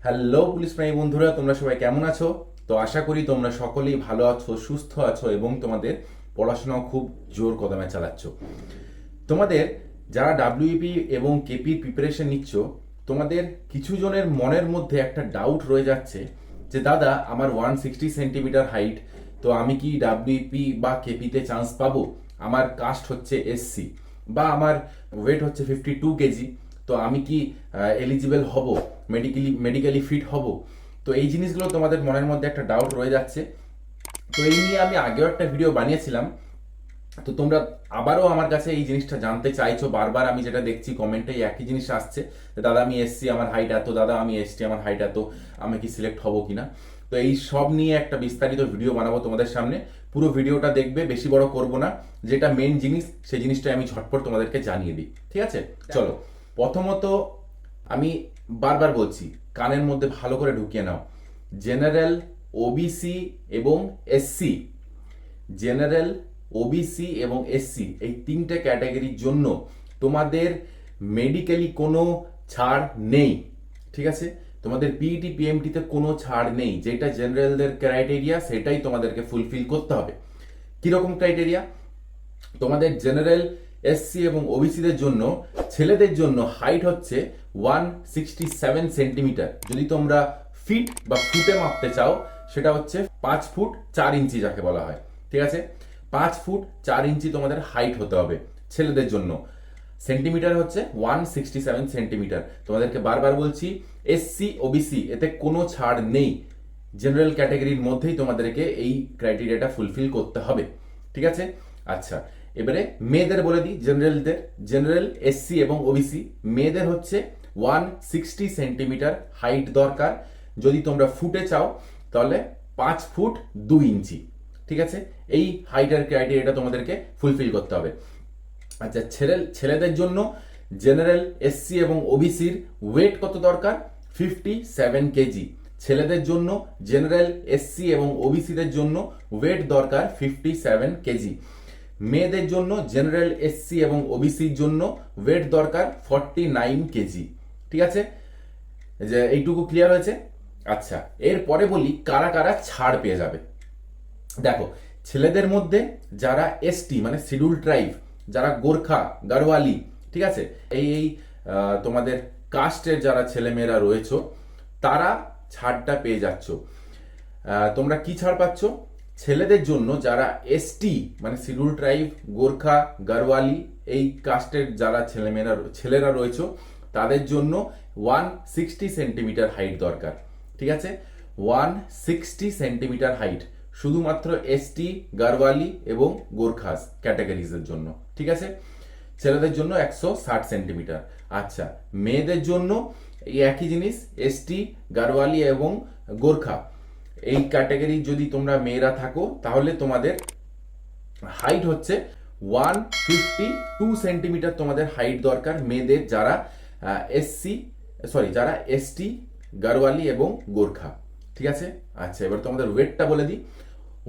Hello police প্রেমী বন্ধুরা, তোমরা সবাই কেমন আছো? তো আশা করি তোমরা সকলেই ভালো আছো, সুস্থ আছো এবং তোমাদের পড়াশোনা খুব জোর কদমে চালাচ্ছ। তোমাদের যারা ডাব্লিউপি এবং কেপির প্রিপারেশন নিচ্ছ, তোমাদের কিছু জনের মনের মধ্যে একটা ডাউট রয়ে যাচ্ছে যে দাদা আমার 160 সেন্টিমিটার হাইট, তো আমি কি ডাব্লিউপি বা কেপিতে চান্স পাবো? আমার কাস্ট হচ্ছে এসসি, বা আমার ওয়েট হচ্ছে 52 কেজি, তো আমি কি এলিজিবল হব, মেডিকেলি ফিট হব? তো এই জিনিসগুলো তোমাদের মনের মধ্যে একটা ডাউট রয়ে যাচ্ছে। তো এই নিয়ে আমি আগেও একটা ভিডিও বানিয়েছিলাম। তো তোমরা আবারও আমার কাছে এই জিনিসটা জানতে চাইছো, বারবার আমি যেটা দেখছি কমেন্টে একই জিনিস আসছে যে দাদা আমি এসসি, আমার হাইট এত, দাদা আমি এসটি, আমার হাইট এত, আমি কি সিলেক্ট হব কিনা। তো এই সব নিয়ে একটা বিস্তারিত ভিডিও বানাবো তোমাদের সামনে। পুরো ভিডিওটা দেখবে, বেশি বড় করব না। যেটা মেন জিনিস সেই জিনিসটা আমি ঝটপট তোমাদেরকে জানিয়ে দিই, ঠিক আছে? চলো, প্রথমত আমি বারবার বলছি, কানের মধ্যে ভালো করে ঢুকিয়ে নাও। জেনারেল, ওবিসি এবং এসসি, জেনারেল, ওবিসি এবং এসসি, এই তিনটে ক্যাটাগরির জন্য তোমাদের মেডিকেলি কোনো ছাড় নেই, ঠিক আছে? তোমাদের পিইটি পিএমটিতে কোনো ছাড় নেই। যেটা জেনারেলদের ক্রাইটেরিয়া সেটাই তোমাদেরকে ফুলফিল করতে হবে। কিরকম ক্রাইটেরিয়া? তোমাদের জেনারেল, এসসি এবং ওবিসিদের জন্য, ছেলেদের জন্য হাইট হচ্ছে 167 সেন্টিমিটার। যদি তোমরা ফিট বা ফুটে মাপতে চাও, সেটা হচ্ছে 5 ফুট 4 ইঞ্চি যাকে বলা হয়, ঠিক আছে? 5 ফুট 4 ইঞ্চি তোমাদের হাইট হতে হবে ছেলেদের জন্য। সেন্টিমিটার হচ্ছে 167 সেন্টিমিটার। তোমাদেরকে বারবার বলছি, এসসি ওবিসি এতে কোনো ছাড় নেই। জেনারেল ক্যাটাগরির মধ্যেই তোমাদেরকে এই ক্রাইটেরিয়াটা ফুলফিল করতে হবে, ঠিক আছে? আচ্ছা, এবারে মেয়েদের বলে দিই। জেনারেলদের, জেনারেল, এসসি এবং ওবিসি, মেয়েদের হচ্ছে 160 সেন্টিমিটার হাইট দরকার। যদি তোমরা ফুটে চাও তাহলে 5 ফুট 2 ইঞ্চি, ঠিক আছে? এই হাইটের ক্রাইটেরিয়াটা তোমাদেরকে ফুলফিল করতে হবে। আচ্ছা, ছেলেদের জন্য জেনারেল, এসসি এবং ওবিসির ওয়েট কত দরকার? 57 কেজি। ছেলেদের জন্য জেনারেল, এসসি এবং ওবিসিদের জন্য ওয়েট দরকার 57 কেজি। মেয়েদের জন্য জেনারেল, এসসি এবং ওবিসির জন্য ওয়েট দরকার 49 কেজি, ঠিক আছে? যে এইটুকু ক্লিয়ার হয়েছে? আচ্ছা, এরপরে বলি কারা কারা ছাড় পেয়ে যাবে। দেখো, ছেলেদের মধ্যে যারা এসটি মানে শিডিউল ট্রাইব, যারা গোর্খা, গাড়োয়ালি, ঠিক আছে, এই এই তোমাদের কাস্টের যারা ছেলেমেয়েরা রয়েছে, তারা ছাড়টা পেয়ে যাচ্ছ। তোমরা কি ছাড় পাচ্ছ? ছেলেদের জন্য যারা এসটি মানে শিডিউল ট্রাইব, গোর্খা, গাড়োয়ালি, এই কাস্টের যারা ছেলেরা রয়েছে, তাদের জন্য 160 সেন্টিমিটার হাইট দরকার, ঠিক আছে? 160 সেন্টিমিটার হাইট শুধুমাত্র এসটি, গাড়ওয়ালি এবং গোর্খাস ক্যাটাগরিজের জন্য, ঠিক আছে? ছেলেদের জন্য 160 সেন্টিমিটার। আচ্ছা, মেয়েদের জন্য এই একই জিনিস, এসটি, গাড়ওয়ালি এবং গোর্খা, এই ক্যাটাগরি যদি তোমরা মেয়েরা থাকো তাহলে তোমাদের হাইট হচ্ছে 152 সেন্টিমিটার তোমাদের হাইট দরকার, মেয়েদের যারা এসসি, সরি, যারা এসটি, গাড়ওয়ালি এবং গোর্খা, ঠিক আছে? আচ্ছা, এবার তোমাদের ওয়েটটা বলে দিই।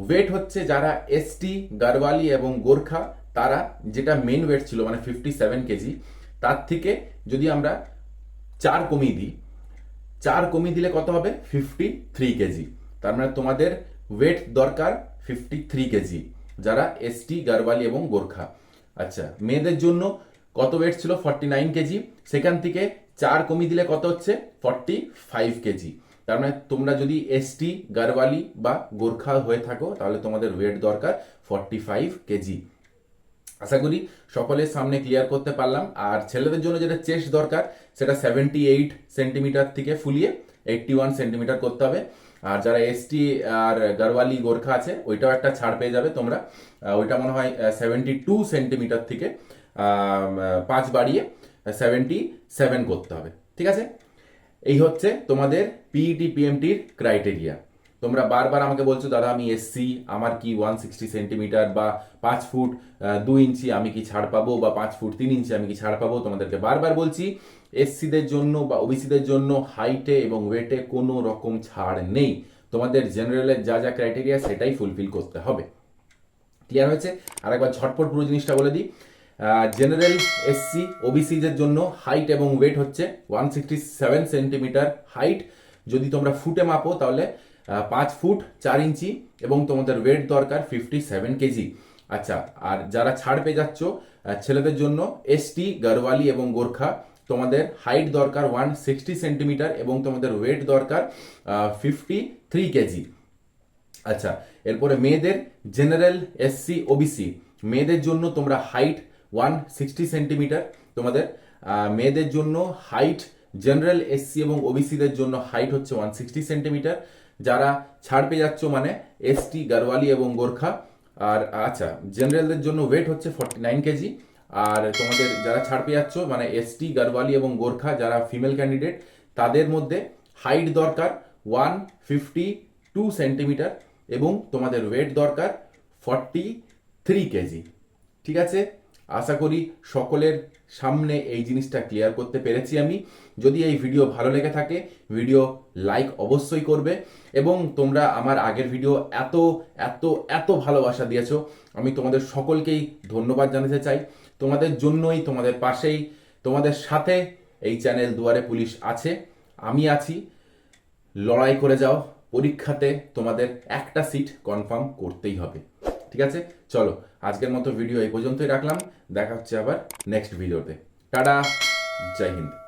ওয়েট হচ্ছে যারা এসটি, গাড়ওয়ালি এবং গোর্খা, তারা যেটা মেন ওয়েট ছিল মানে 57 কেজি, তার থেকে যদি আমরা 4 কমিয়ে দিই, 4 কমিয়ে দিলে কত হবে? 53 কেজি। তার মানে তোমাদের ওয়েট দরকার 53 কেজি, যারা এসটি, গাড়ওয়ালি এবং গোর্খা। আচ্ছা, মেয়েদের জন্য কত ওয়েট ছিল? 49 কেজি। সেখান থেকে 4 কমিয়ে দিলে কত হচ্ছে? 45 কেজি। তার মানে তোমরা যদি এসটি, গাড়ওয়ালি বা গোর্খা হয়ে থাকো তাহলে তোমাদের ওয়েট দরকার 45 কেজি। আশা করি সকলের সামনে ক্লিয়ার করতে পারলাম। আর ছেলেদের জন্য যেটা চেস্ট দরকার, সেটা 78 সেন্টিমিটার থেকে ফুলিয়ে 81 সেন্টিমিটার করতে হবে। আর যারা এসটি আর গাড়ওয়ালি, গোর্খা আছে, ওইটাও একটা ছাড় পেয়ে যাবে তোমরা। ওইটা মনে হয় 72 সেন্টিমিটার থেকে 5 বাড়িয়ে 77 করতে হবে, ঠিক আছে? এই হচ্ছে তোমাদের পিইটি পিএমটির ক্রাইটেরিয়া। তোমরা বারবার আমাকে বলছো দাদা আমি এসসি, আমার কি 160 সেন্টিমিটার বা 5 ফুট 2 ইঞ্চি আমি কি ছাড় পাবো, বা 5 ফুট 3 ইঞ্চি আমি কি ছাড় পাবো? তোমাদেরকে বারবার বলছি, এসসিদের জন্য বা ওবিসিদের জন্য হাইটে এবং ওয়েটে কোনো রকম ছাড় নেই। তোমাদের জেনারেলের যা যা ক্রাইটেরিয়া সেটাই ফুলফিল করতে হবে। ক্লিয়ার হয়েছে? আর একবার ঝটপট পুরো জিনিসটা বলে দিই। জেনারেল, এসসি, ওবিসিদের জন্য হাইট এবং ওয়েট হচ্ছে 167 সেন্টিমিটার হাইট, যদি তোমরা ফুটে মাপো তাহলে 5 ফুট 4 ইঞ্চি এবং তোমাদের ওয়েট দরকার 57 কেজি। আচ্ছা, আর যারা ছাড় পেয়ে যাচ্ছ ছেলেদের জন্য এসটি, গড়ওয়ালি এবং গোর্খা, তোমাদের হাইট দরকার 160 সেন্টিমিটার এবং তোমাদের ওয়েট দরকার 53 কেজি। আচ্ছা, এরপরে মেয়েদের জেনারেল, এসসি, ওবিসি, মেয়েদের জন্য তোমরা হাইট 160 সেন্টিমিটার, তোমাদের মেয়েদের জন্য হাইট জেনারেল, এসসি এবং ওবিসিদের জন্য হাইট হচ্ছে 160 সেন্টিমিটার। যারা ছাড় পেয়ে যাচ্ছ মানে এসটি, গড়ওয়ালি এবং গোর্খা। আর আচ্ছা, জেনারেলদের জন্য ওয়েট হচ্ছে 49 কেজি। আর তোমাদের যারা ছাড় পেয়ে যাচ্ছ মানে এসটি, গড়ওয়ালি এবং গোর্খা যারা ফিমেল ক্যান্ডিডেট, তাদের মধ্যে হাইট দরকার 152 সেন্টিমিটার এবং তোমাদের ওয়েট দরকার 43 কেজি। ঠিক আছে, আশা করি সকলের সামনে এই জিনিসটা ক্লিয়ার করতে পেরেছি আমি। যদি এই ভিডিও ভালো লেগে থাকে ভিডিও লাইক অবশ্যই করবে এবং তোমরা আমার আগের ভিডিও এত এত এত ভালোবাসা দিয়েছো, আমি তোমাদের সকলকেই ধন্যবাদ জানাতে চাই। তোমাদের জন্যই, তোমাদের পাশেই, তোমাদের সাথে এই চ্যানেল দুয়ারে পুলিশ আছে, আমি আছি। লড়াই করে যাও, পরীক্ষাতে তোমাদের একটা সিট কনফার্ম করতেই হবে। ঠিক আছে, চলো আজকের মতো ভিডিও এই পর্যন্তই রাখলাম। দেখা হচ্ছে আবার নেক্সট ভিডিওতে। টাটা, জয় হিন্দ।